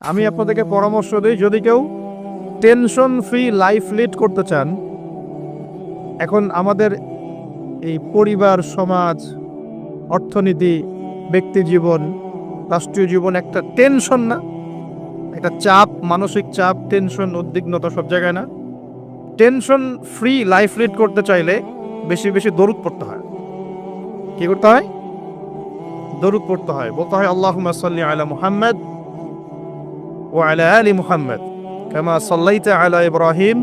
আমি আপনাদেরকে পরামর্শ দিই, যদি কেউ টেনশন ফ্রি লাইফ লিড করতে চান, এখন আমাদের এই পরিবার, সমাজ, অর্থনীতি, ব্যক্তি জীবন, রাষ্ট্রীয় জীবন একটা টেনশন না, একটা চাপ, মানসিক চাপ, টেনশন, উদ্বিগ্নতা সব জায়গায় না। টেনশন ফ্রি লাইফ লিড করতে চাইলে বেশি বেশি দরুদ পড়তে হয়। কি করতে হয়? দরুদ পড়তে হয়। বলতে হয় আল্লাহুম্মা সাল্লি আলা মুহাম্মাদ ওয়া আলা আলি মুহাম্মাদ কামা সাল্লাইতা আলা ইব্রাহিম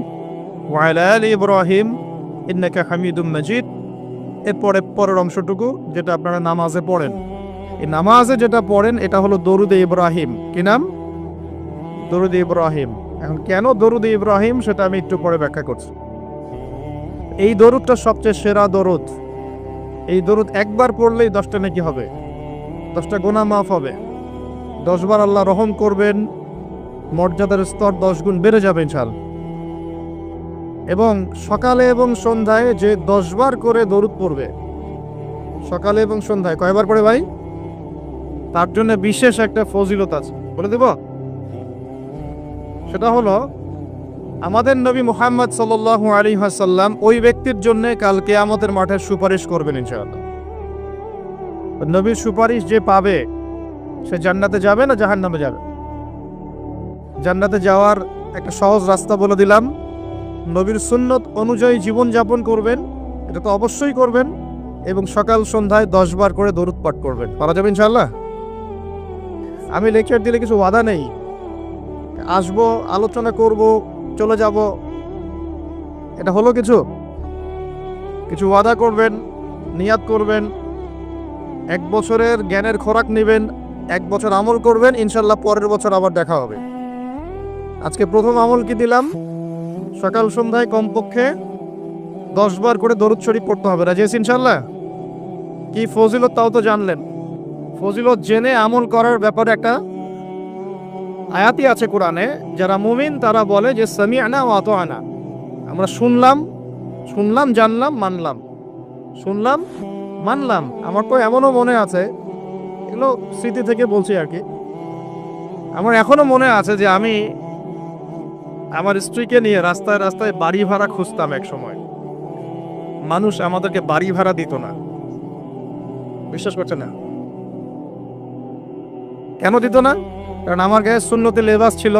ওয়া আলা আলি ইব্রাহিম ইন্নাকা হামিদুম মাজিদ। এরপরে পরের অংশটুকু যেটা আপনারা নামাজে পড়েন, এই নামাজে যেটা পড়েন এটা হলো দরুদে ইব্রাহিম। কি নাম? দরুদে ইব্রাহিম। এখন কেন দরুদে ইব্রাহিম সেটা আমি একটু পরে ব্যাখ্যা করছি। এই দরুদটা সবচেয়ে সেরা দরুদ। এই দরুদ একবার পড়লেই 10টা নেকি হবে, 10টা গুনাহ মাফ হবে, 10 বার আল্লাহ রহম করবেন, মর্যাদার স্তর 10 গুণ বেড়ে যাবে ইনশাআল্লাহ। এবং সকালে এবং সন্ধ্যায় যে 10 বার করে দরুদ পড়বে, সকালে এবং সন্ধ্যায় কয়বার পড়ে ভাই? তার জন্য বিশেষ একটা ফজিলত আছে, বলে দেব। সেটা হলো আমাদের নবী মুহাম্মদ সাল্লাল্লাহু আলাইহি ওয়াসাল্লাম ওই ব্যক্তির জন্য কাল কিয়ামতের মাঠে সুপারিশ করবেন ইনশাআল্লাহ। নবীর সুপারিশ যে পাবে সে জান্নাতে যাবে না জাহান্নামে যাবে? জান্নাতে যাওয়ার একটা সহজ রাস্তা বলে দিলাম। নবীর সুন্নত অনুযায়ী জীবন যাপন করবেন, এটা তো অবশ্যই করবেন, এবং সকাল সন্ধ্যায় 10 বার করে দরুদ পাঠ করবেন। পারা যাবে ইনশাআল্লাহ। আমি লেকচার দিলে কিছু ওয়াদা নেই, আসবো, আলোচনা করব, চলে যাব, এটা হলো কিছু? কিছু ওয়াদা করবেন, নিয়াত করবেন, 1 বছরের জ্ঞানের খোরাক নেবেন, 1 বছর আমল করবেন, ইনশাল্লাহ পরের বছর আবার দেখা হবে। আজকে প্রথম আমল কি দিলাম? সকাল সন্ধ্যায় কমপক্ষে 10 বার করে দরুদ শরীফ পড়তে হবে। রাজি আছেন ইনশাল্লাহ? কি ফজিলত তাও তো জানলেন। ফজিলত জেনে আমল করার ব্যাপারে একটা আয়াতই আছে কোরআনে, যারা মুমিন তারা বলে যে সামি'না ওয়া আতা'না, আমরা শুনলাম, জানলাম, মানলাম, শুনলাম, মানলাম। আমার তো এমনও মনে আছে, এগুলো স্মৃতি থেকে বলছি আর কি, আমার এখনো মনে আছে যে আমি আমার স্ত্রীকে নিয়ে রাস্তায় রাস্তায় বাড়ি ভাড়া খুঁজতাম এক সময়। মানুষ আমাদেরকে বাড়ি ভাড়া দিত না, বিশ্বাস করছে না? কেন দিত না? কারণ আমার গায়ে সুন্নতি লেবাস ছিল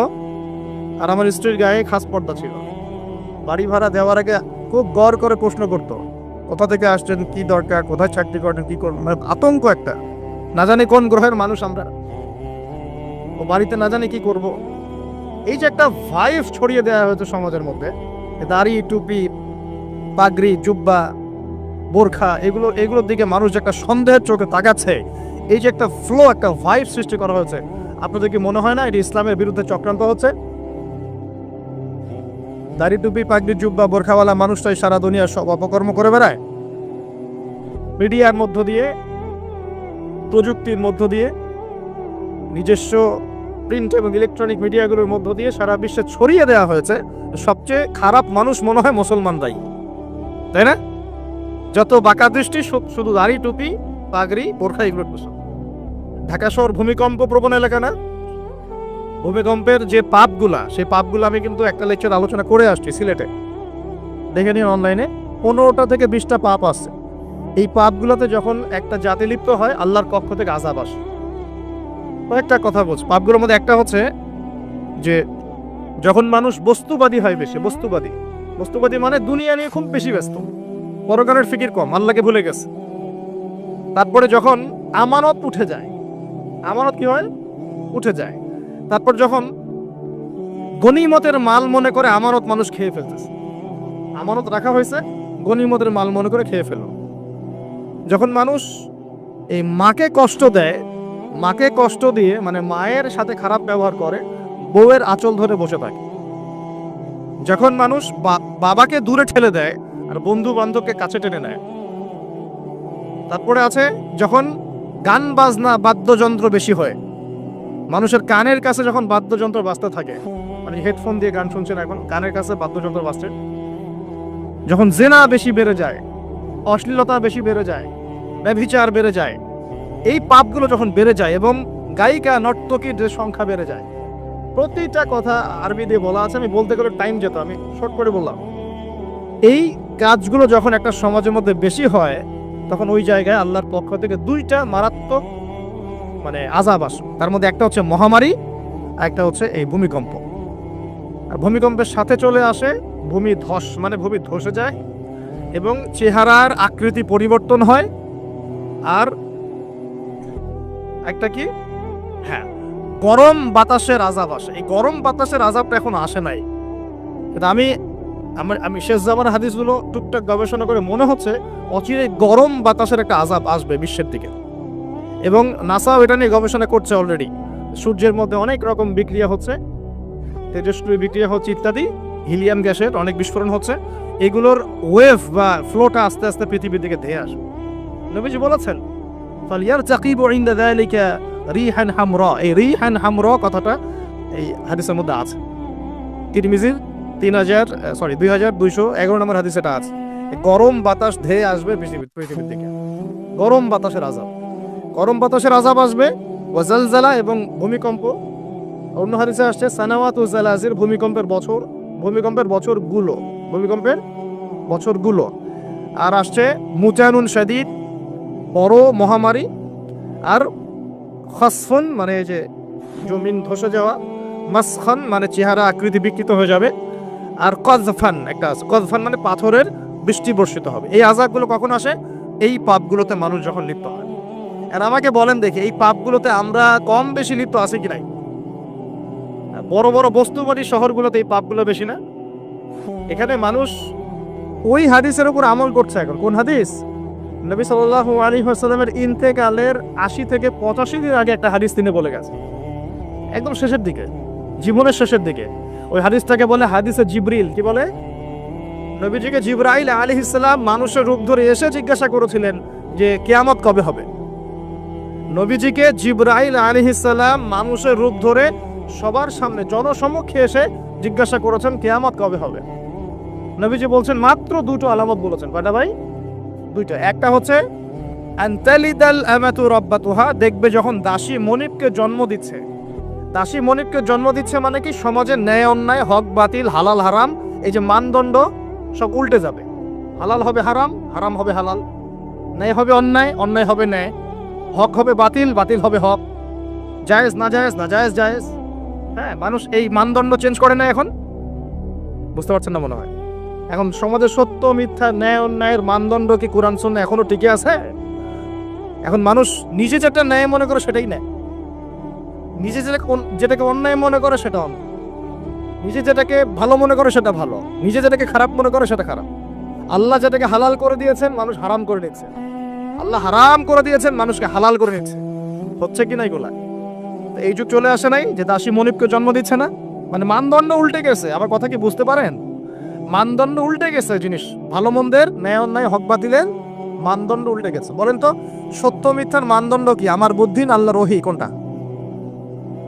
আর আমার স্ত্রীর গায়ে খাস পর্দা ছিল। বাড়ি ভাড়া দেওয়ার আগে খুব গড় করে প্রশ্ন করতো, কোথা থেকে আসছেন, কি দরকার, কোথায় চাকরি করেন, কি করবেন, মানে আতঙ্ক একটা, না জানি কোন গ্রহের মানুষ আমরা, ও বাড়িতে না জানি কি করব। এই যে একটা ভাইব ছড়িয়ে দেওয়া হয়েছে সমাজের মধ্যে, দাড়ি, টুপি, পাগড়ি, জুব্বা, বোরখা, এগুলোর দিকে মানুষ যে একটা সন্দেহের চোখে তাকাচ্ছে, এই যে একটা ফ্লো, একটা ভাইব সৃষ্টি করা হয়েছে, আপনাদের কি মনে হয় না এটি ইসলামের বিরুদ্ধে চক্রান্ত হচ্ছে? দাড়ি, টুপি, পাগড়ি, জুব্বা, বোরখাওয়ালা মানুষটাই সারা দুনিয়ার সব অপকর্ম করে বেড়ায়। মিডিয়ার মধ্য দিয়ে, প্রযুক্তির মধ্য দিয়ে, নিজস্ব প্রিন্ট এবং ইলেকট্রনিক মিডিয়াগুলোর মধ্য দিয়ে সারা বিশ্বে ছড়িয়ে দেওয়া হয়েছে সবচেয়ে খারাপ মানুষ মনে হয় মুসলমানরাই, তাই না? যত বাঁকা দৃষ্টি শুধু দাড়ি, টুপি, পাগড়ি, বোরখা, এগুলোর পোশাক। ঢাকা শহর ভূমিকম্প প্রবণ এলাকা না? ভূমিকম্পের যে পাপগুলা, সেই পাপগুলো আমি কিন্তু একটা লেকচার আলোচনা করে আসছি সিলেটে, দেখে নিন অনলাইনে। 15টা থেকে 20টা পাপ আছে। এই পাপগুলোতে যখন একটা জাতি লিপ্ত হয়, আল্লাহর পক্ষ থেকে আযাব আসে। কয়েকটা কথা বলছি। পাপগুলোর মধ্যে একটা হচ্ছে যে যখন মানুষ বস্তুবাদী হয়, বেশি বস্তুবাদী মানে দুনিয়া নিয়ে খুব বেশি ব্যস্ত, পরকালের ফিকির কম, আল্লাহকে ভুলে গেছে। তারপরে যখন আমানত উঠে যায়, আমানত কি হয়? উঠে যায়। তারপর যখন গনিমতের মাল মনে করে আমানত মানুষ খেয়ে ফেলতেছে, আমানত রাখা হয়েছে, গনিমতের মাল মনে করে খেয়ে ফেলল। যখন মানুষ এই মাকে কষ্ট দেয়, মাকে কষ্ট দিয়ে মানে মায়ের সাথে খারাপ ব্যবহার করে, বউয়ের আঁচল ধরে বসে থাকে। যখন মানুষ বাবাকে দূরে ঠেলে দেয় আর বন্ধু বান্ধবকে কাছে টেনে নেয়। তারপরে আছে যখন গান বাজনা, বাদ্যযন্ত্র বেশি হয়, মানুষের কানের কাছে যখন বাদ্যযন্ত্র বাজতে থাকে, মানে হেডফোন দিয়ে গান শুনছেন, এখন কানের কাছে বাদ্যযন্ত্র বাজছে। যখন জেনা বেশি বেড়ে যায়, অশ্লীলতা বেশি বেড়ে যায়, ব্যভিচার বেড়ে যায়, এই পাপগুলো যখন বেড়ে যায় এবং গায়িকা নর্তকীর যে সংখ্যা বেড়ে যায়, প্রতিটা কথা আরবি দিয়ে বলা আছে, আমি বলতে গেলে টাইম যেত, আমি শর্ট করে বললাম। এই কাজগুলো যখন একটা সমাজের মধ্যে বেশি হয় তখন ওই জায়গায় আল্লাহর পক্ষ থেকে দুইটা মারাত্মক মানে আযাব আসে। তার মধ্যে একটা হচ্ছে মহামারী, আর একটা হচ্ছে এই ভূমিকম্প। আর ভূমিকম্পের সাথে চলে আসে ভূমি ধস, মানে ভূমি ধসে যায় এবং চেহারার আকৃতি পরিবর্তন হয়। আর একটা কি, হ্যাঁ, গরম বাতাসের আযাব আসে। এই গরম বাতাসের আযাবটা এখন আসে নাই, কিন্তু আমি শেষ জামানার হাদিসগুলো টুকটাক গবেষণা করে মনে হচ্ছে অচিরে গরম বাতাসের একটা আযাব আসবে বিশ্বের দিকে। এবং নাসাও এটা নিয়ে গবেষণা করছে অলরেডি। সূর্যের মধ্যে অনেক রকম বিক্রিয়া হচ্ছে, তেজস্ক্রিয় বিক্রিয়া হচ্ছে ইত্যাদি, হিলিয়াম গ্যাসের অনেক বিস্ফোরণ হচ্ছে। এগুলোর ওয়েভ বা ফ্লোটা আস্তে আস্তে পৃথিবীর দিকে ধেয়ে আসবে। নবীজি বলেছেন ফালিয়ারতাকিবু ইনদা যালিকা রিহান হামরা। এই রিহান হামরা কথাটা এই হাদিসের মধ্যে আছে। তিরমিজির 2211 নম্বর হাদিস এটা আছে। গরম বাতাস ধেয়ে আসবে পৃথিবীর দিকে, গরম বাতাসের আযাব, গরম বাতাসের আযাব আসবে। ওয়াজালজালা এবং ভূমিকম্প। অন্য হাদিসে আসছে সানাওয়াতু জালাজির, ভূমিকম্পের বছরগুলো। আর আসছে মুতানুন শাদীদ, বড় মহামারী। আর খাসফুন মানে যে জমিন ধসে যাওয়া, মাসখান মানে চেহারা আকৃতি বিকৃত হয়ে যাবে। আর কযফান একটা আছে, কযফান মানে পাথরের বৃষ্টি বর্ষিত হবে। এই আযাবগুলো কখন আসে? এই পাপগুলোতে মানুষ যখন লিপ্ত হয়। আর আমাকে বলেন দেখি, এই পাপগুলোতে আমরা কম বেশি লিপ্ত আছি কি নাই? বড় বড় বস্তুবাদী শহরগুলোতে এই পাপগুলো বেশি না? এখানে মানুষ ওই হাদিসের উপর আমল করছে। এখন কোন হাদিস? নবী সাল্লাল্লাহু আলাইহি ওয়াসাল্লামের ইন্তেকালের 80 থেকে 85 দিন আগে একটা হাদিস তিনি বলে গেছে, একদম শেষের দিকে, জীবনের শেষের দিকে। ওই হাদিসটাকে বলে হাদিসে জিবরিল। কি বলে? নবীজিকে জিবরাইল আলাইহিস সালাম মানুষের রূপ ধরে এসে জিজ্ঞাসা করেছিলেন যে কিয়ামত কবে হবে। নবীজিকে জিবরাইল আলাইহিস সালাম মানুষের রূপ ধরে সবার সামনে জনসমক্ষে এসে জিজ্ঞাসা করেছেন কিয়ামত কবে হবে। নবীজি বলছেন মাত্র দুটো আলামত বলেছেন। কয়টা ভাই? দুইটা। একটা হচ্ছে আনতালিদাল আমাতু রাব্বাতুহা, দেখবে যখন দাসী মনিবকে জন্ম দিচ্ছে। দাসী মনিবকে জন্ম দিচ্ছে মানে কি? সমাজের ন্যায় অন্যায়, হক বাতিল, হালাল হারাম, এই যে মানদণ্ড সব উল্টে যাবে। হালাল হবে হারাম, হারাম হবে হালাল, ন্যায় হবে অন্যায়, অন্যায় হবে ন্যায়, হক হবে বাতিল, বাতিল হবে হক, জায়েজ না জায়েজ, না জায়েজ জায়েজ। হ্যাঁ, মানুষ এই মানদণ্ড চেঞ্জ করে না এখন। বুঝতে পারছেন না মনে হয়? এখন সমাজের সত্য মিথ্যা, ন্যায় অন্যায়ের মানদণ্ড কি কোরআন সুন্নাহ এখনো টিকে আছে? এখন মানুষ নিজে যেটা ন্যায় মনে করে সেটাই ন্যায়, নিজে যেটাকে অন্যায় মনে করে সেটা অন্যায়, নিজে যেটাকে ভালো মনে করে সেটা ভালো, নিজে যেটাকে খারাপ মনে করে সেটা খারাপ। আল্লাহ যেটাকে হালাল করে দিয়েছেন মানুষ হারাম করে নিচ্ছে, আল্লাহ হারাম করে দিয়েছেন মানুষকে হালাল করে নিচ্ছে। হচ্ছে কি না এগুলা? এই যুগ চলে আসে নাই যে দাসী মনিবকে জন্ম দিচ্ছে না? মানে মানদণ্ড উল্টে গেছে। আমার কথা কি বুঝতে পারেন? মানদণ্ড উল্টে গেছে, জিনিস ভালো মন্দের, ন্যায় অন্যায়, হক বাতিলের মানদণ্ড উল্টে গেছে। বলেন তো সত্য মিথ্যার মানদণ্ড কি? আমার বুদ্ধি না আল্লাহর ওহী? কোনটা?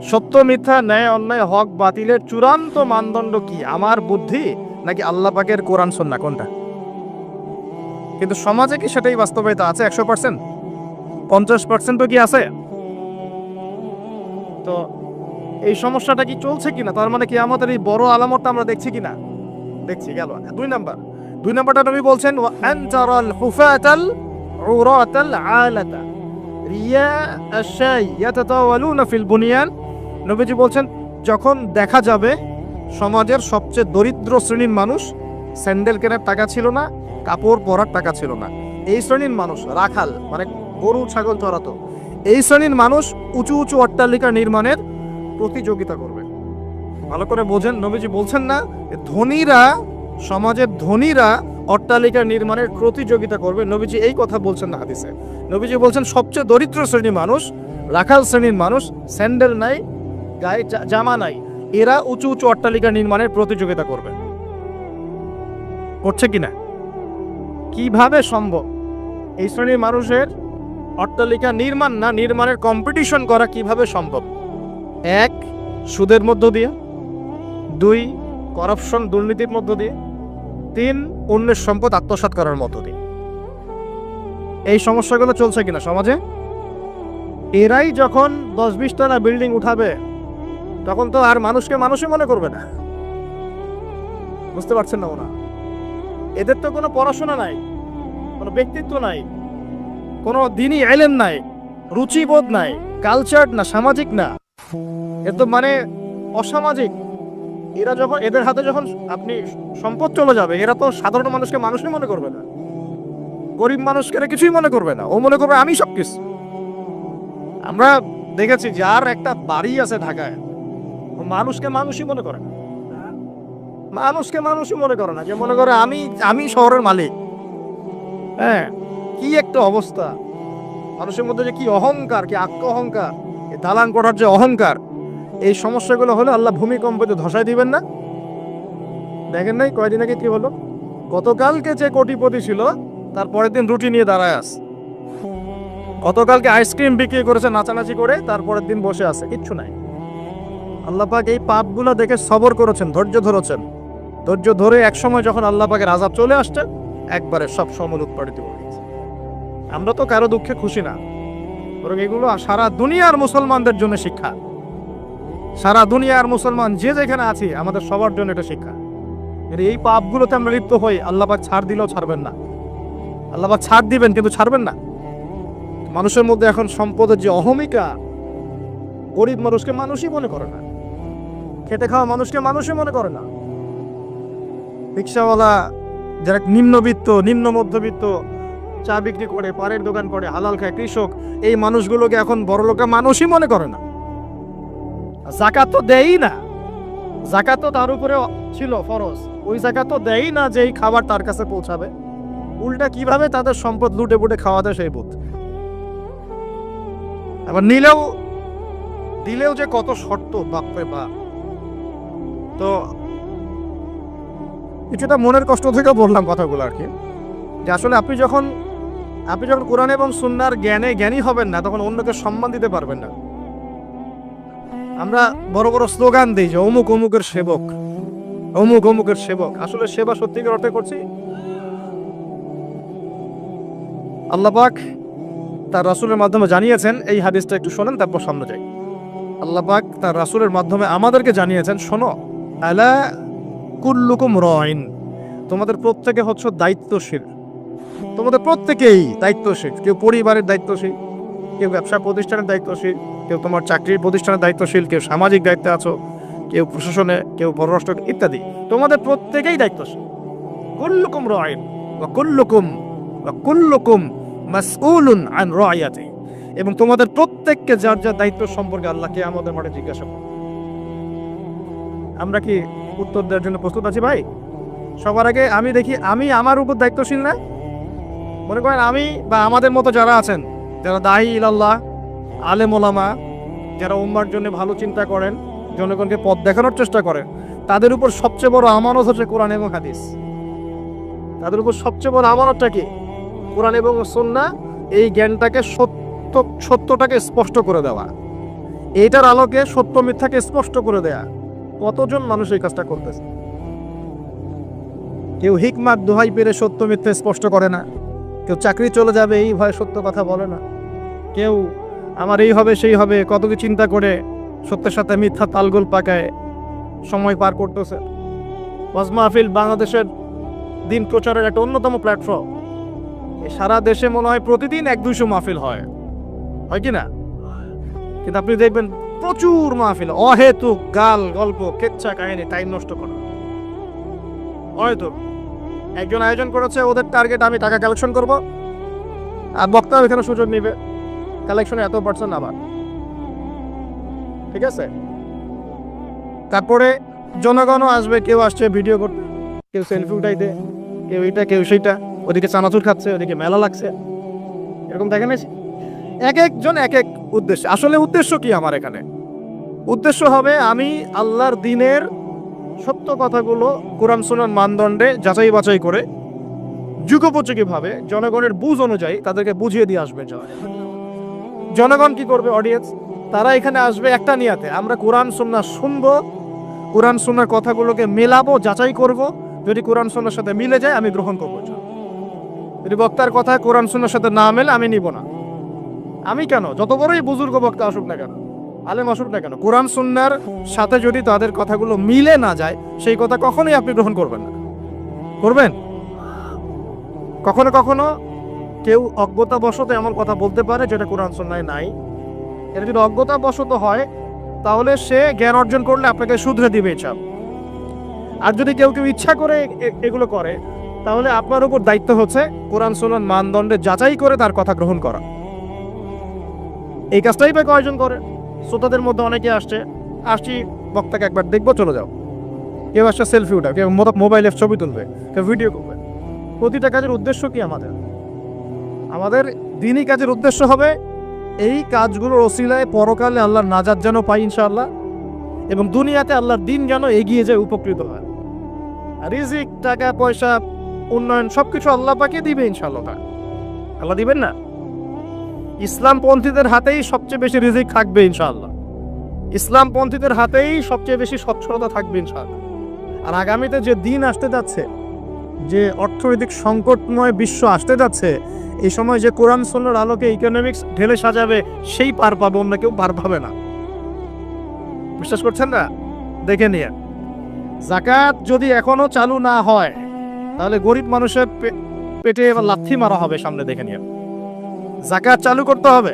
সত্য মিথ্যা, ন্যায় অন্যায়, হক বাতিলের চূড়ান্ত মানদণ্ড কি? আমার বুদ্ধি নাকি আল্লাহ পাকের কোরআন সুন্নাহ? কোনটা? কিন্তু সমাজে কি সেটাই বাস্তবায়িত আছে 100%? 50% কি আছে? তো এই সমস্যাটা কি চলছে কিনা? তার মানে কি আমাদের এই বড় আলামতটা আমরা দেখছি কিনা? দেখছি। গেল 2 নাম্বারটা নবী বলছেন ওয়া আনতারাল হুফাতাল উরাতাল আলাতা রিয়া আশাই ইয়াতাতাওয়ালুনা ফিল বুনিয়ান। নবীজি বলছেন যখন দেখা যাবে সমাজের সবচেয়ে দরিদ্র শ্রেণীর মানুষ, স্যান্ডেল কেনার টাকা ছিল না, কাপড় পরার টাকা ছিল না, এই শ্রেণীর মানুষ, রাখাল মানে গরু ছাগল চড়াতো, এই শ্রেণীর মানুষ উঁচু উঁচু অট্টালিকা নির্মাণের প্রতিযোগিতা করবে। ভালো করে বোঝেন, নবীজি বলছেন না ধনীরা, সমাজের ধনীরা অট্টালিকা নির্মাণের প্রতিযোগিতা করবে। নবীজি এই কথা বলছেন না হাদিসে। নবীজি বলছেন সবচেয়ে দরিদ্র শ্রেণীর মানুষ, রাখাল শ্রেণীর মানুষ, স্যান্ডেল নাই, গায়ে জামা নাই, এরা উঁচু উঁচু অট্টালিকা নির্মাণের প্রতিযোগিতা করবে। করছে কিনা? কিভাবে সম্ভব? এই শ্রেণীর মানুষের অট্টালিকা নির্মাণ না, নির্মাণের কম্পিটিশন করা কিভাবে সম্ভব? 1 সুদের মধ্য দিয়ে, 2 করাপশন দুর্নীতির মধ্য দিয়ে, 3 অন্যের সম্পদ আত্মসাৎ করার মধ্য দিয়ে। এই সমস্যাগুলো চলছে কিনা সমাজে? এরাই যখন 10-20 তলা বিল্ডিং উঠাবে, তখন তো আর মানুষকে মানুষই মনে করবে না। বুঝতে পারছেন না ওরা? এদের তো কোনো পড়াশোনা নাই, কোনো ব্যক্তিত্ব নাই, কোনো দিনই এলেম নাই, রুচিবোধ নাই, কালচার না, সামাজিক না, এ তো মানে অসামাজিক। এরা যখন এদের হাতে যখন আপনি সম্পদ চলে যাবে, এরা তো সাধারণ মানুষকে মানুষই মনে করবে না, গরিব মানুষকে এরা কিছুই মনে করবে না, ও মনে করবে আমি সবকিছু। আমরা দেখেছি যার একটা বাড়ি আছে ঢাকায়, ও মানুষকে মানুষই মনে করে না, মানুষকে মানুষই মনে করে না, যে মনে করে আমি আমি শহরের মালিক। হ্যাঁ, কি একটা অবস্থা মানুষের মধ্যে, যে কি অহংকার, কি আত্ম অহংকার, এই দালান করার যে অহংকার, এই সমস্যাগুলো হলে আল্লাহ ভূমিকম্পে ধসাই দিবেন না? দেখেন নাই কয়দিন আগে কি হলো? গতকালকে যে কোটিপতি ছিল তার পরের দিন রুটি নিয়ে দাঁড়ায় আছে। গতকালকে আইসক্রিম বিক্রি করেছে নাচানাচি করে, তারপরের দিন বসে আছে, কিচ্ছু নাই। আল্লাহ পাক এই পাপগুলো দেখে সবর করেছেন, ধৈর্য ধরেছেন। ধৈর্য ধরে একসময় যখন আল্লাহ পাকের আযাব চলে আসছে, একবারে সব সমল উৎপাদিত হয়ে গেছে। আমরা তো কারো দুঃখে খুশি না, বরং এগুলো সারা দুনিয়ার মুসলমানদের জন্য শিক্ষা। সারা দুনিয়ার মুসলমান যে যেখানে আছি, আমাদের সবার জন্য এটা শিক্ষা। এই পাপগুলোতে আমরা লিপ্ত হই, আল্লাহ পাক ছাড় দিলেও ছাড়বেন না। আল্লাহ পাক ছাড় দিবেন কিন্তু ছাড়বেন না। মানুষের মধ্যে এখন সম্পদের যে অহমিকা, গরিব মানুষকে মানুষই মনে করে না, খেটে খাওয়া মানুষকে মানুষই মনে করে না। রিক্সাওয়ালা, যারা নিম্নবিত্ত, নিম্ন মধ্যবিত্ত, চা বিক্রি করে, পানের দোকান করে, হালাল খায়, কৃষক, এই মানুষগুলোকে এখন বড়লোকা মানুষই মনে করে না। যাকাত তো দেয়ই না, যাকাত তো তার উপরে ছিল ফরজ, ওই যাকাত তো দেয়ই না যে এই খাবার তার কাছে পৌঁছাবে। উল্টা কিভাবে তাদের সম্পদ লুটে পুটে খাওয়া দেয় সেই বোধ। আবার দিলেও যে কত শর্ত, বাপরে বাপ। তো কিছুটা মনের কষ্ট থেকে বললাম কথাগুলো আর কি, যে আসলে আপনি যখন কোরআন এবং সুন্নাহর জ্ঞানী হবেন না, তখন অন্যকে সম্মান দিতে পারবেন না। আমরা বড় বড় স্লোগান দিই যে অমুক অমুকের সেবক, অমুক অমুকের সেবক। আসলে সেবা সত্যিকার অর্থে করছি? আল্লাহ পাক তার রাসূলের মাধ্যমে জানিয়েছেন, এই হাদিসটা একটু শোনেন তারপর সামনে যাই। আল্লাহ পাক তার রাসূলের মাধ্যমে আমাদেরকে জানিয়েছেন, শোনো, আলা কুল্লুকুম রাইন, তোমাদের প্রত্যেকে হচ্ছে দায়িত্বশীল। তোমাদের প্রত্যেকেই দায়িত্বশীল। কেউ পরিবারের দায়িত্বশীল, কেউ ব্যবসা প্রতিষ্ঠানের দায়িত্বশীল, কেউ তোমার চাকরির প্রতিষ্ঠানের দায়িত্বশীল, কেউ সামাজিক দায়িত্বে আছো, কেউ প্রশাসনে, কেউ পররাষ্ট্র ইত্যাদি। তোমাদের প্রত্যেকেই দায়িত্বশীল। কুল্লুকুম রাইন ওয়া কুল্লুকুম মাসউলুন আন রাইয়াতি, এবং তোমাদের প্রত্যেককে যার যার দায়িত্ব সম্পর্কে আল্লাহ কিয়ামতের মাঠে জিজ্ঞাসা করবে। আমরা কি উত্তর দেওয়ার জন্য প্রস্তুত আছি ভাই? সবার আগে আমি দেখি, আমি আমার উপর দায়িত্বশীল না? মনে করেন আমি বা আমাদের মতো যারা আছেন, যারা দাঈ ইলাল্লাহ, আলেম ওলামা, যারা উম্মার জন্য ভালো চিন্তা করেন, জনগণকে পথ দেখানোর চেষ্টা করেন, তাদের উপর সবচেয়ে বড় আমানত হচ্ছে কোরআন এবং হাদিস। তাদের উপর সবচেয়ে বড় আমানতটা কি? কোরআন এবং সুন্নাহ, এই জ্ঞানটাকে সত্যটাকে স্পষ্ট করে দেওয়া, এইটার আলোকে সত্য মিথ্যাকে স্পষ্ট করে দেয়া। কতজন মানুষ এই কাজটা করতেছে? কেউ হিকমাত দোহাই পেরে সত্য মিথ্যা স্পষ্ট করে না, কেউ চাকরি চলে যাবে এই ভয়ে সত্য কথা বলে না, কেউ আমার এই হবে সেই হবে কত কি চিন্তা করে সত্যের সাথে মিথ্যা তালগোল পাকায় সময় পার করতেছে। ওয়াজ মাহফিল বাংলাদেশের দিন প্রচারের একটা অন্যতম প্ল্যাটফর্ম। সারা দেশে মনে হয় প্রতিদিন 100-200 মাহফিল হয় কি না? কিন্তু আপনি দেখবেন প্রচুর মাহফিল, অহেতুক গাল গল্প, কেচ্ছা কাহিনী, টাইম নষ্ট করা। হয়তো একজন আয়োজন করেছে, ওদের টার্গেট আমি টাকা কালেকশন করব, আর বক্তা এখানে সুযোগ নিবে, কালেকশনে এত % আবার, ঠিক আছে? তারপরে জনগণও আসবে, কেউ আসছে ভিডিও করতে, কেউ সেলফি উঠাইতে, কেউ এটা কেউ সেইটা, ওদিকে চানাচুর খাচ্ছে, ওদিকে মেলা লাগছে, এরকম দেখেন। এক একজন এক এক উদ্দেশ্য। আসলে উদ্দেশ্য কি আমার এখানে? উদ্দেশ্য হবে আমি আল্লাহর দ্বীনের সত্য কথাগুলো কোরআন সুন্নাহর মানদণ্ডে যাচাই বাছাই করে যুগোপযোগী ভাবে জনগণের বুঝ অনুযায়ী তাদেরকে বুঝিয়ে দিয়ে আসবে। জনগণ কি করবে? অডিয়েন্স, তারা এখানে আসবে একটা নিয়াতে, আমরা কোরআন সুন্নাহ শুনবো, কোরআন সুন্নাহর কথাগুলোকে মেলাবো, যাচাই করব, যদি কোরআন সুন্নাহর সাথে মিলে যায় আমি গ্রহণ করবো, যদি বক্তার কথা কোরআন সুন্নাহর সাথে না মেলে আমি নিব না। আমি কেন, যত বড়ই বুজুর্গ বক্তা আসুক না কেন, আলেম আসুক না কেন, কোরআন সুন্নাহর সাথে যদি তাদের কথাগুলো মিলে না যায়, সেই কথা কখনোই আপনি গ্রহণ করবেন না। করবেন? কখনো কখনো কেউ অজ্ঞতাবশত এমন কথা বলতে পারে যেটা কোরআন সুন্নাহয় নাই। এটা যদি অজ্ঞতাবশত হয়, তাহলে সে জ্ঞান অর্জন করলে আপনাকে শুধরে দিবে এসব। আর যদি কেউ ইচ্ছা করে এগুলো করে, তাহলে আপনার উপর দায়িত্ব হচ্ছে কোরআন সুন্নাহর মানদণ্ডে যাচাই করে তার কথা গ্রহণ করা। এই কাজটাই বা কয়জন করে? শ্রোতাদের মধ্যে অনেকে আসছি বক্তাকে একবার দেখবো, চলে যাও। কেউ আসছে সেলফি উঠাবে, কেউ মোবাইলের ছবি তুলবে, কেউ ভিডিও করবে। প্রতিটা কাজের উদ্দেশ্য কি? আমাদের দিনই কাজের উদ্দেশ্য হবে এই কাজগুলোর ওসিলায় পরকালে আল্লাহর নাজাত যেন পাই ইনশাআল্লাহ, এবং দুনিয়াতে আল্লাহর দিন যেন এগিয়ে যায়, উপকৃত হয়। রিজিক, টাকা পয়সা, উন্নয়ন সবকিছু আল্লাহ পাকে দিবে ইনশাআল্লাহ। আল্লাহ দিবেন না? ইসলামপন্থীদের হাতেই সবচেয়ে বেশি রিজিক থাকবে ইনশাআল্লাহ। ইসলামপন্থীদের হাতেই সবচেয়ে বেশি সচ্ছলতা থাকবে ইনশাআল্লাহ। আর আগামীতে যে দিন আসতে যাচ্ছে, যে অর্থনৈতিক সংকটময় বিশ্ব আসতে যাচ্ছে, এই সময় যে কোরআন সুন্নাহর আলোকে ইকোনমিক্স ঢেলে সাজাবে, সেই পার পাবে, অন্য কেউ পার পাবে না। বিশ্বাস করছেন না? দেখে নিয়ে যাকাত যদি এখনো চালু না হয়, তাহলে গরিব মানুষের পেটে এবার লাথি মারা হবে সামনে। দেখে নিয়ে যাকাত চালু করতে হবে।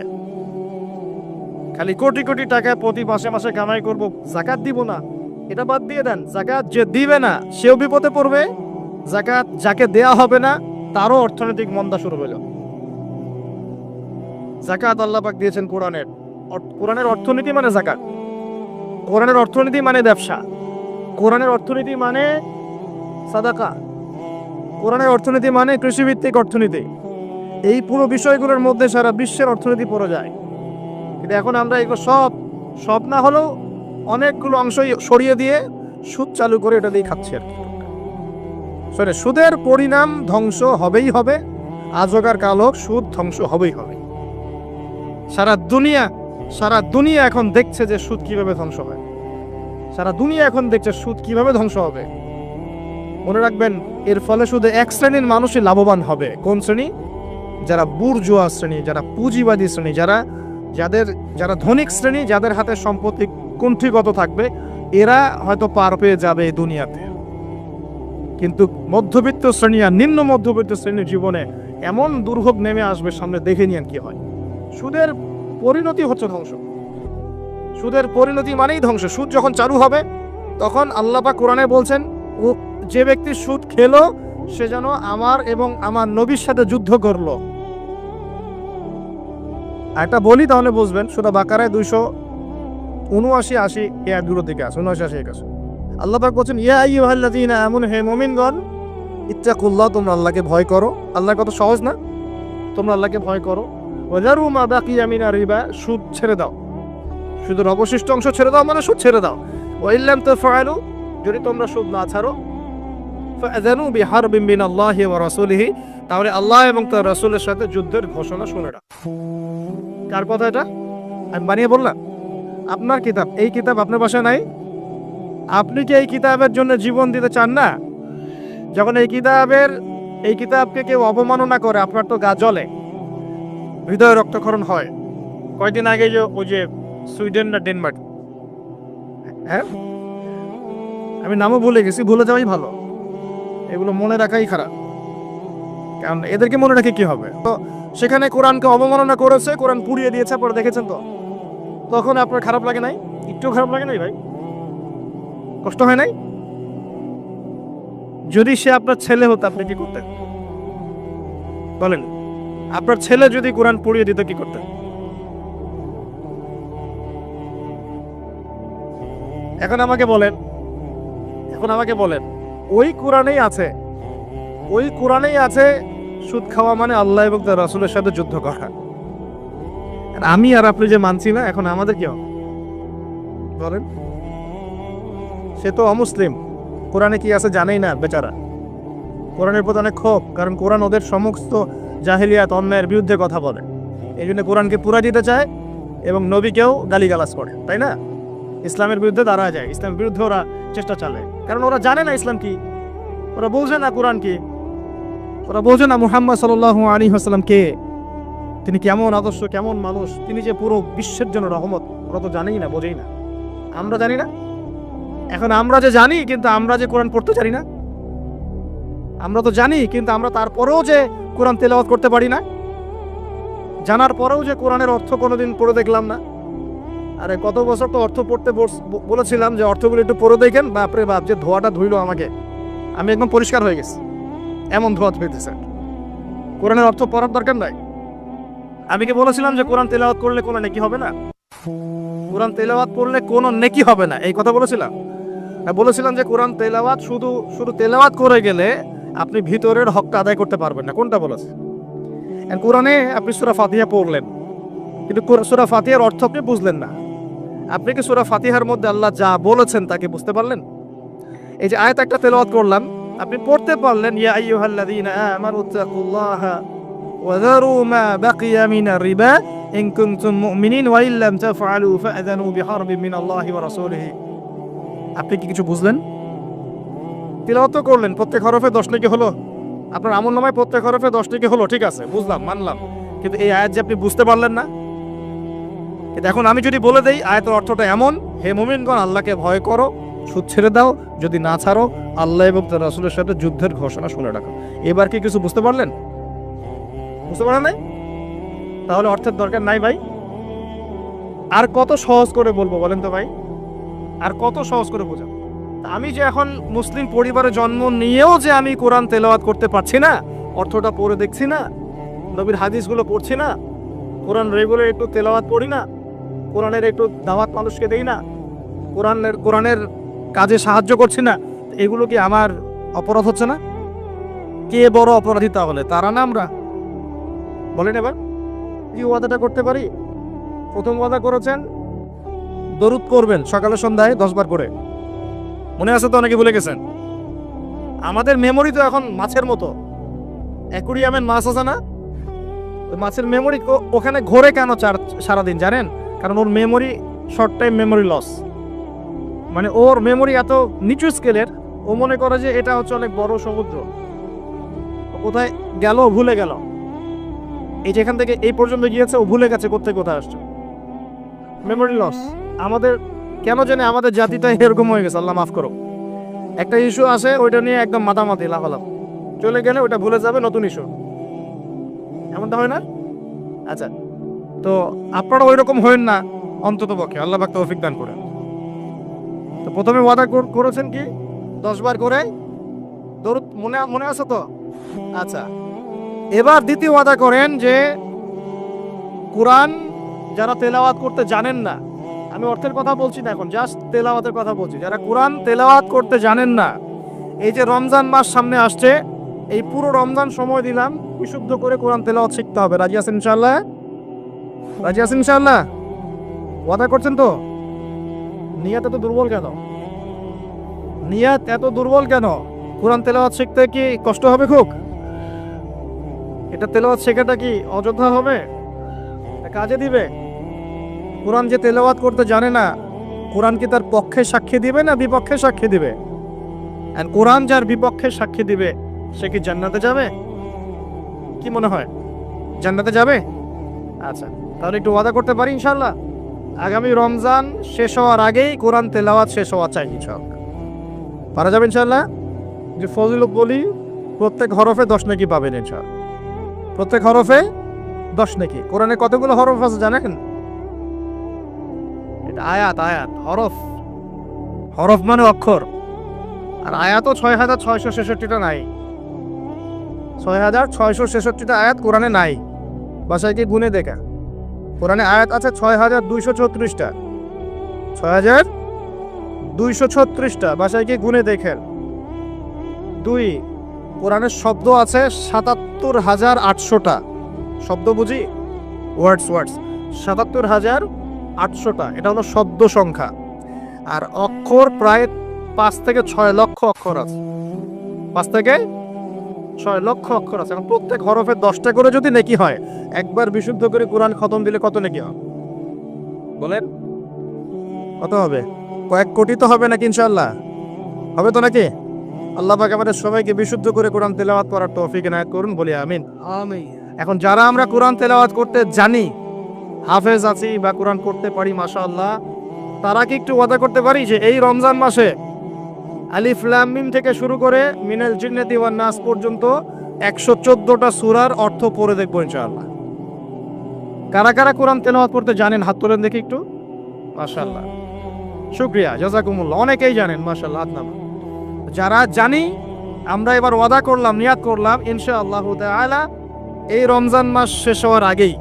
খালি কোটি কোটি টাকা প্রতি মাসে মাসে কামাই করব, যাকাত দিব না, এটা বাদ দিয়ে দেন। যাকাত যে দিবে না সেও বিপদে পড়বে, যাকাত যাকে দেয়া হবে না তারও অর্থনৈতিক মন্দা শুরু হলো। যাকাত আল্লাহ পাক দিয়েছেন কোরআনের অর্থনীতি মানে যাকাত। কোরআনের অর্থনীতি মানে ব্যবসা। কোরআনের অর্থনীতি মানে সাদাকা। কোরআনের অর্থনীতি মানে কৃষিভিত্তিক অর্থনীতি। এই পুরো বিষয়গুলোর মধ্যে সারা বিশ্বের অর্থনীতি পড়ে যায়। কিন্তু এখন আমরা এগুলো সব না হলেও অনেকগুলো অংশই সরিয়ে দিয়ে সুদ চালু করে এটা দিয়ে খাচ্ছি আর কি। সুদের পরিণাম ধ্বংস হবেই হবে, আজকার কালো সুদ ধ্বংস হবেই হবে। সারা দুনিয়া এখন দেখছে যে সুদ কিভাবে ধ্বংস হয়। সারা দুনিয়া এখন দেখছে সুদ কিভাবে ধ্বংস হবে। মনে রাখবেন, এর ফলে শুধু এক শ্রেণীর মানুষই লাভবান হবে। কোন শ্রেণী? যারা বুর্জোয়া শ্রেণী, যারা পুঁজিবাদী শ্রেণী, যারা ধনিক শ্রেণী, যাদের হাতে সম্পত্তি কুণ্ঠিগত থাকবে, এরা হয়তো পার পেয়ে যাবে এই দুনিয়াতে। কিন্তু মধ্যবিত্ত শ্রেণী আর নিম্ন মধ্যবিত্ত শ্রেণীর জীবনে এমন দুর্ভোগ নেমে আসবে সামনে, দেখে নিন কি হয়। সুদের পরিণতি হচ্ছে ধ্বংস। সুদের পরিণতি মানেই ধ্বংস। সুদ যখন চালু হবে, তখন আল্লাহ পাক কোরআনে বলছেন, ও যে ব্যক্তি সুদ খেলো সে যেন আমার এবং আমার নবীর সাথে যুদ্ধ করলো। একটা বলি তাহলে বুঝবেন। সূরা বাকারায় 279-80 এর দূর দিকে আছে, 79-80 আছে। আল্লাহ পাক বলছেন, ইয়া আইয়ুহাল্লাযীনা আমানু, হে মুমিনগণ, ইত্তাকুল্লাহ, তোমরা আল্লাহকে ভয় করো। আল্লাহর কত সহজ না? তোমরা আল্লাহকে ভয় করো। ওয়াযারু মা বাকিয়া মিনার রিবা, সুদ ছেড়ে দাও। সুদের অবশিষ্ট অংশ ছেড়ে দাও মানে সুদ ছেড়ে দাও। ওয়া ইল্লাম তাফআলু, যদি তোমরা সুদ না ছাড়ো, ফাআযানু বিহারবিন মিনাল্লাহি ওয়া রাসূলিহি, তাহলে আল্লাহ এবং তার রাসূলের সাথে যুদ্ধের ঘোষণা শুনে রাখো। কার কথা এটা? আমি বানিয়ে বললাম? আপনার কিতাব। এই কিতাব আপনার বাসায় নাই? আপনি কি এই কিতাবের জন্য জীবন দিতে চান না? যখন এই কিতাবকে কেউ অবমাননা করে, আপনার তো গা জ্বলে, হৃদয় রক্তক্ষরণ হয়। কয়েকদিন আগে ওই যে সুইডেন না ডেনমার্ক, হ্যাঁ, আমি নামও ভুলে গেছি, ভুলে যাওয়াই ভালো। এগুলো মনে রাখাই খারাপ, কারণ এদেরকে মনে রাখে কি হবে। তো সেখানে কোরআনকে অবমাননা করেছে, কোরআন পুড়িয়ে দিয়েছে, পরে দেখেছেন তো, তখন আপনার খারাপ লাগে নাই? একটু খারাপ লাগে নাই ভাই? কষ্ট হয় নাই? যদি সে আপনার ছেলে হতো, আপনি কি করতেন বলেন? আপনার ছেলে যদি কোরআন পড়িয়ে দিত, কি করতেন? এখন আমাকে বলেন, ওই কোরআনেই আছে সুদ খাওয়া মানে আল্লাহ এবং তার রাসূলের সাথে যুদ্ধ করা। আমি আর আপনি যে মানছি না, এখন আমাদের কি হবে বলেন? সে তো অমুসলিম, কোরআনে কি আছে জানেই না বেচারা। কোরআনের প্রতি অনেক ক্ষোভ, কারণ কোরআন ওদের সমস্ত জাহিলিয়াত অন্যায়ের বিরুদ্ধে কথা বলে। এই জন্য কোরআনকে পুরা দিতে চায় এবং নবীকেও গালিগালাজ করে, তাই না? ইসলামের বিরুদ্ধে দাঁড়া যায়, ইসলামের বিরুদ্ধে ওরা চেষ্টা চালায়, কারণ ওরা জানে না ইসলাম কি, ওরা বোঝে না কোরআন কি, ওরা বোঝে না মুহাম্মদ সাল্লাল্লাহু আলাইহি ওয়াসাল্লাম কে, তিনি কেমন আদর্শ, কেমন মানুষ, তিনি যে পুরো বিশ্বের জন্য রহমত। ওরা তো জানেই না, বোঝেই না। আমরা জানি না? এখন আমরা যে জানি, কিন্তু আমরা যে কোরআন পড়তে জানি না। আমরা তো জানি, কিন্তু আমরা তারপরেও যে কোরআন তেলাওয়াত করতে পারি না। জানার পরেও যে কোরআনের অর্থ কোনোদিন পড়ে দেখলাম না। আরে কত বছর তো অর্থ পড়তে বলেছিলাম যে অর্থগুলো একটু পড়ে দেখেন, বাপরে বাপ, যে ধোয়াটা ধুইলো আমাকে, আমি একদম পরিষ্কার হয়ে গেছি, এমন ধোয়া ধুইতেছে। কোরআনের অর্থ পড়ার দরকার নাই। আমি কি বলেছিলাম যে কোরআন তেলাওয়াত করলে কোনো নেকি হবে না? কোরআন তেলাওয়াত করলে কোনো নেকি হবে না, এই কথা বলেছিলাম? বলেছিলাম যে কোরআন তেলাওয়াত শুধু তেলাওয়াত করে গেলে আপনি ভিতরের হকটা আদায় করতে পারবেন না। কোনটা বলেছে? কোরআনে আপনি সূরা ফাতিহা পড়লেন, কিন্তু সূরা ফাতিহার অর্থ আপনি বুঝলেন না। আপনি কি সূরা ফাতিহার মধ্যে আল্লাহ যা বলেছেন তাকে বুঝতে পারলেন? এই যে আয়াত একটা তেলাওয়াত করলাম, আপনি পড়তে পারলেন, ইয়া আইয়ুহাল্লাযীনা আমানু তাকুল্লাহা ওয়া যারু মা বাকিয়া মিনার রিবা ইন কুনতুম মুমিনিন ওয়া ইল্লাম তাফআলু ফাআযানু বিহারবিন মিনাল্লাহি ওয়া রাসূলিহি। আপনি কি কিছু বুঝলেন? তিলাওয়াত তো করলেন, প্রত্যেক হরফে 10 নেকি হলো, আপনার আমলনামায় প্রত্যেক হরফে 10 নেকি হলো, ঠিক আছে, বুঝলাম, মানলাম। কিন্তু এই আয়াত যে আপনি বুঝতে পারলেন না। কিন্তু এখন আমি যদি বলে দেই আয়াতের অর্থটা এমন, হে মুমিনগণ, আল্লাহকে ভয় করো, সুদ ছেড়ে দাও, যদি না ছাড়ো আল্লাহ এবং তার রাসূলের সাথে যুদ্ধের ঘোষণা শুনে রাখো। এবার কি কিছু বুঝতে পারলেন? বুঝতে পারেন নাই? তাহলে অর্থের দরকার নাই ভাই। আর কত সহজ করে বলবো বলেন তো ভাই? আর কত সহজ করে বোঝাবো? আমি যে এখন মুসলিম পরিবারে জন্ম নিয়েও যে আমি কোরআন তেলাওয়াত করতে পারছি না, অর্থটা পড়ে দেখছি না, নবীর হাদিসগুলো পড়ছি না, কোরআন রেগুলার একটু তেলাওয়াত পড়ি না, কোরআনের একটু দাওয়াত মানুষকে দেই না, কোরআনের কাজে সাহায্য করছি না, এগুলো কি আমার অপরাধ হচ্ছে না? কে বড় অপরাধী তাহলে, তারা না আমরা? বলেন এবার, কি ওয়াদাটা করতে পারি? প্রথম ওয়াদা করেছেন দরুদ করবেন সকালে সন্ধ্যায় 10 বার করে। মনে আছে তো? অনেকে ভুলে গেছেন। আমাদের মেমোরি তো এখন মাছের মতো। অ্যাকুরিয়ামের মাছ আছে না, ওই মাছের মেমোরি ওখানে ঘোরে কেন সারাদিন জানেন? কারণ ওর memory short time memory loss. মানে ওর মেমোরি এত নিচু স্কেলের, ও মনে করে যে এটা হচ্ছে অনেক বড় সমুদ্র, কোথায় গেল ভুলে গেল। এই যেখান থেকে এই পর্যন্ত গিয়েছে ও ভুলে গেছে কোথায় কোথায় আসছে। Memory loss. আমাদের কেন জানে আমাদের জাতিটা এরকম হয়ে গেছে, আল্লাহ মাফ করো। একটা ইস্যু আছে, ওইটা নিয়ে একদম মাতামাতি লাফালাফ, চলে গেলে ওইটা ভুলে যাবে, নতুন ইস্যু। এমনটা হয় না? আচ্ছা, তো আপনারা ওই রকম হয়েন না অন্তত পক্ষে, আল্লাহ পাক তৌফিক দান করেন। তো প্রথমে ওয়াদা করেছেন কি 10 বার করে দরুদ, মনে আছে তো? আচ্ছা, এবার দ্বিতীয় ওয়াদা করেন যে কোরআন যারা তেলাওয়াত করতে জানেন না, আমি অর্থের কথা বলছি না এখন, জাস্ট তেলাওয়াতের কথা বলছি, যারা কোরআন তেলাওয়াত করতে জানেন না, এই যে রমজান মাস সামনে আসছে, এই পুরো রমজান সময় দিলাম, বিশুদ্ধ করে কোরআন তেলাওয়াত শিখতে হবে। রাজি আছেন ইনশাআল্লাহ? রাজি আছেন ইনশাআল্লাহ? ওয়াদা করছেন তো? নিয়াত এত দুর্বল কেন? নিয়াত এত দুর্বল কেন? কোরআন তেলাওয়াত শিখতে কি কষ্ট হবে খুব? এটা তেলাওয়াত শেখাটা কি অযথা হবে? কাজে দিবে? কোরআন যে তেলাওয়াত করতে জানে না, কোরআন কি তার পক্ষে সাক্ষী দিবে না বিপক্ষে সাক্ষী দিবে? কোরআন যার বিপক্ষে সাক্ষী দিবে, সে কি জান্নাতে যাবে? কি মনে হয়, জান্নাতে যাবে? আচ্ছা, তাহলে একটু ওয়াদা করতে পারি ইনশাআল্লাহ, আগামী রমজান শেষ হওয়ার আগেই কোরআন তেলাওয়াত শেষ হওয়া চাই ইনশাআল্লাহ। পারা যাবে ইনশাআল্লাহ? যে ফজিলত বলি, প্রত্যেক হরফে 10 নেকি পাবেন ইনশাআল্লাহ। প্রত্যেক হরফে 10 নেকি। কোরআনে কতগুলো হরফ আছে জানেন? এটা আয়াত, হরফ। হরফ মানে অক্ষর। আর আয়াতও 6666টা নাই। 6666টা আয়াত কোরআনে নাই। বাসায় কি গুনে দেখা? কোরআনে আয়াত আছে 6236টা। 6236টা, বাসায় কি গুনে দেখেন। 2, কোরআনের শব্দ আছে 77,800টা। শব্দ বুঝি, ওয়ার্ডস 77,800টা, এটা হলো শব্দ সংখ্যা। আর অক্ষর প্রায় 5 থেকে 6 লক্ষ অক্ষর আছে। 5 থেকে 6 লক্ষ অক্ষর আছে। এখন প্রত্যেক হরফে 10টা করে যদি নেকি হয়, একবার বিশুদ্ধ করে কোরআন খতম দিলে কত নেকি হবে বলেন? কত হবে? কয়েক কোটি তো হবে নাকি ইনশাআল্লাহ? হবে তো নাকি? আল্লাহ পাক আমাদের সবাইকে বিশুদ্ধ করে কোরআন তেলাওয়াত করার তৌফিক এনায়েত করুন, বলি আমিন। আমিন। এখন যারা আমরা কোরআন তেলাওয়াত করতে জানি, হাফেজ আছি বা কোরআন পড়তে পারি মাশাআল্লাহ, তারা কি একটু ওয়াদা করতে পারি যে এই রমজান মাসে আলিফ লাম মিম থেকে শুরু করে মিনাল জিন্নাতি ওয়ান নাস পর্যন্ত 114টা সূরার অর্থ পড়ে দেখবো ইনশাআল্লাহ? কারা কারা কোরআন তেলাওয়াত করতে জানেন হাত তোলেন দেখি একটু। মাশাআল্লাহ, শুকরিয়া, জাযাকুমুল্লাহ। অনেকেই জানেন মাশাআল্লাহ, হাত নামান। যারা জানি আমরা এবার ওয়াদা করলাম, নিয়াত করলাম ইনশাআল্লাহ তাআলা এই রমজান মাস শেষ হওয়ার আগেই,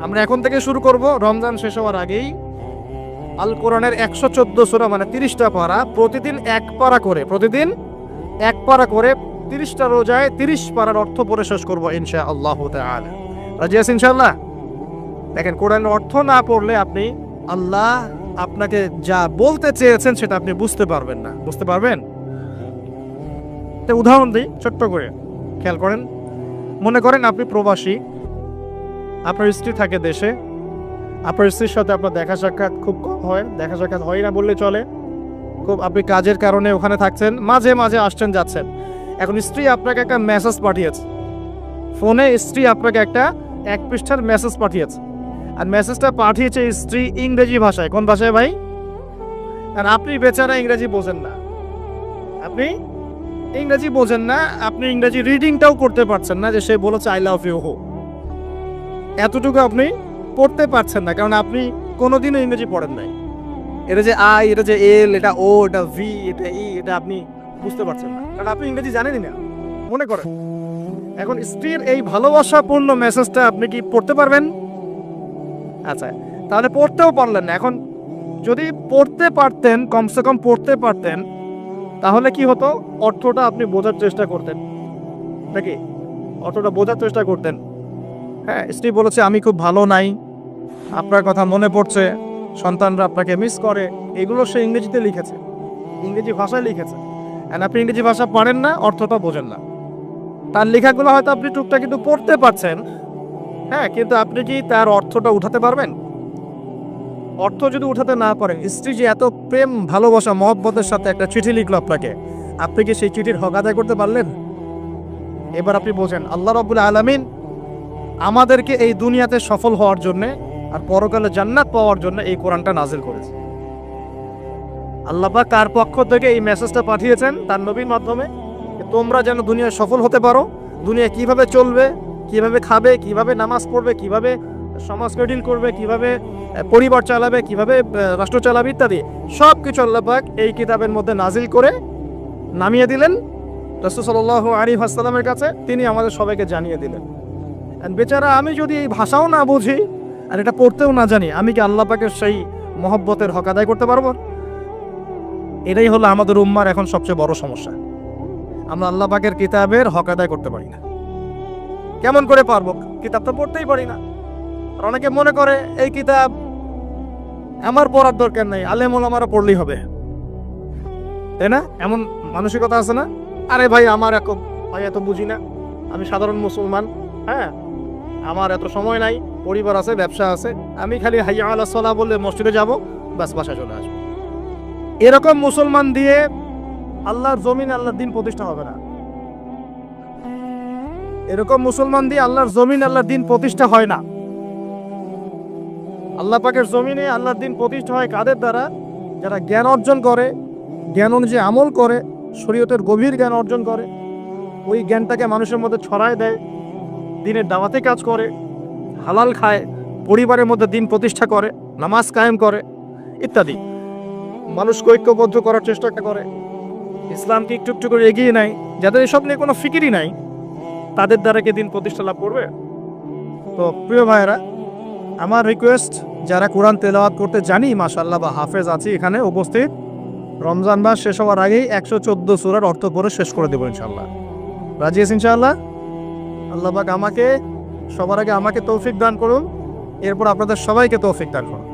আমরা এখন থেকে শুরু করব, রমজান শেষ হওয়ার আগেই আল কোরআনের 114 সূরা মানে 30টা পারা, প্রতিদিন এক পারা করে, প্রতিদিন এক পারা করে 30টা রোজায় 30 পারার অর্থ পড়ে শেষ করব ইনশাআল্লাহ তাআলা। রাজি আছেন ইনশাআল্লাহ? দেখেন, কোরআনের অর্থ না পড়লে আপনি আল্লাহ আপনাকে যা বলতে চেয়েছেন সেটা আপনি বুঝতে পারবেন না। বুঝতে পারবেন? উদাহরণ দিই ছোট্ট করে, খেয়াল করেন। মনে করেন আপনি প্রবাসী, আপনার স্ত্রী থাকে দেশে, আপনার স্ত্রীর সাথে আপনার দেখা সাক্ষাৎ খুব কম হয়, দেখা সাক্ষাৎ হয় না বললে চলে। খুব আপনি কাজের কারণে ওখানে থাকছেন, মাঝে মাঝে আসছেন যাচ্ছেন। এখন স্ত্রী আপনাকে একটা মেসেজ পাঠিয়েছে ফোনে, স্ত্রী আপনাকে একটা 1 পৃষ্ঠার মেসেজ পাঠিয়েছে, আর মেসেজটা পাঠিয়েছে স্ত্রী ইংরেজি ভাষায়। কোন ভাষায় ভাই? আর আপনি বেচারা ইংরেজি বোঝেন না, আপনি ইংরেজি বোঝেন না, আপনি ইংরেজি রিডিংটাও করতে পারছেন না যে সে বলেছে আই লাভ ইউ হো, এতটুকু আপনি পড়তে পারছেন না, কারণ আপনি কোনোদিনও ইংরেজি পড়েন নাই। এটা যে আই, এটা যে এল, এটা ও, এটা ভি, এটা ই, এটা আপনি বুঝতে পারছেন না, কারণ আপনি ইংরেজি জানেনই না। মনে করেন এখন স্ত্রীর এই ভালোবাসাপূর্ণ মেসেজটা আপনি কি পড়তে পারবেন? আচ্ছা, তাহলে পড়তেও পারলেন না। এখন যদি পড়তে পারতেন, কমসে কম পড়তে পারতেন, তাহলে কি হতো? অর্থটা আপনি বোঝার চেষ্টা করতেন নাকি? অর্থটা বোঝার চেষ্টা করতেন। হ্যাঁ, স্ত্রী বলেছে আমি খুব ভালো নাই, আপনার কথা মনে পড়ছে, সন্তানরা আপনাকে মিস করে, এগুলো সে ইংরেজিতে লিখেছে, ইংরেজি ভাষায় লিখেছে। আর আপনি ইংরেজি ভাষা পারেন না, অর্থটা বোঝেন না। তার লেখাগুলো হয়তো আপনি টুকটাক কিন্তু পড়তে পারছেন, হ্যাঁ, কিন্তু আপনি কি তার অর্থটা উঠাতে পারবেন? অর্থ যদি উঠাতে না পারেন, স্ত্রী যে এত প্রেম ভালোবাসা মহব্বতের সাথে একটা চিঠি লিখলো আপনাকে, আপনি কি সেই চিঠির হক আদায় করতে পারলেন? এবার আপনি বোঝেন আল্লাহ রাব্বুল আলামিন আমাদেরকে এই দুনিয়াতে সফল হওয়ার জন্য আর পরকালে জান্নাত পাওয়ার জন্য এই কোরআনটা নাজিল করেছে। আল্লাহ পাক তার পক্ষ থেকে এই মেসেজটা পাঠিয়েছেন তার নবীর মাধ্যমে, তোমরা যেন দুনিয়ায় সফল হতে পারো, দুনিয়া কিভাবে চলবে, কিভাবে খাবে, কিভাবে নামাজ পড়বে, কিভাবে সমাজকে ডিল করবে, কিভাবে পরিবার চালাবে, কিভাবে রাষ্ট্র চালাবে ইত্যাদি সব কিছু আল্লাহ পাক এই কিতাবের মধ্যে নাজিল করে নামিয়ে দিলেন রাসূল সাল্লাল্লাহু আলাইহি ওয়াসাল্লামের কাছে, তিনি আমাদের সবাইকে জানিয়ে দিলেন। বেচারা আমি যদি এই ভাষাও না বুঝি আর এটা পড়তেও না জানি, আমি কি আল্লাহ পাকের সেই মহব্বতের হক আদায় করতে পারবো? এটাই হলো আমাদের উম্মার এখন সবচেয়ে বড় সমস্যা। আমরা আল্লাহ পাকের কিতাবের হক আদায় করতে পারি না। কেমন করে পারবো? কিতাব তো পড়তেই পারি না। আর অনেকে মনে করে এই কিতাব আমার পড়ার দরকার নেই, আলেম ওলামারা পড়লেই হবে, তাই না? এমন মানসিকতা আছে না? আরে ভাই আমার ভাই এত বুঝি না, আমি সাধারণ মুসলমান, হ্যাঁ, আমার এত সময় নাই, পরিবার আছে, ব্যবসা আছে, আমি খালি হাইয়া আলাস সালাহ বললে মসজিদে যাব, বাস বাসায় চলে আসবো। এরকম মুসলমান দিয়ে আল্লাহর জমিন, আল্লাহর দিন প্রতিষ্ঠা হবে না। এরকম মুসলমান দিয়ে আল্লাহর জমিন, আল্লাহর দিন প্রতিষ্ঠা হয় না। আল্লাহ পাকের জমিনে আল্লাহর দিন প্রতিষ্ঠা হয় কাদের দ্বারা? যারা জ্ঞান অর্জন করে, জ্ঞান অনুযায়ী আমল করে, শরীয়তের গভীর জ্ঞান অর্জন করে, ওই জ্ঞানটাকে মানুষের মধ্যে ছড়ায় দেয়, দিনের দাওয়াতে কাজ করে, হালাল খায়, পরিবারের মধ্যে দিন প্রতিষ্ঠা করে, নামাজ কায়েম করে ইত্যাদি, মানুষকে ঐক্যবদ্ধ করার চেষ্টা করে, ইসলামকে একটু একটু করে এগিয়ে নেয়। যাদের এসব নিয়ে কোনো ফিকিরই নাই, তাদের দ্বারা কি দিন প্রতিষ্ঠা লাভ করবে? তো প্রিয় ভাইয়েরা, আমার রিকোয়েস্ট, যারা কোরআন তেলাওয়াত করতে জানি মাশাআল্লাহ বা হাফেজ আছি এখানে উপস্থিত, রমজান মাস শেষ হওয়ার আগেই 114 সূরার অর্থ পড়ে শেষ করে দেবো ইনশাআল্লাহ। রাজি আছেন ইনশাআল্লাহ? আল্লাহ পাক আমাকে, সবার আগে আমাকে তৌফিক দান করুন, এরপর আপনাদের সবাইকে তৌফিক দান করুন।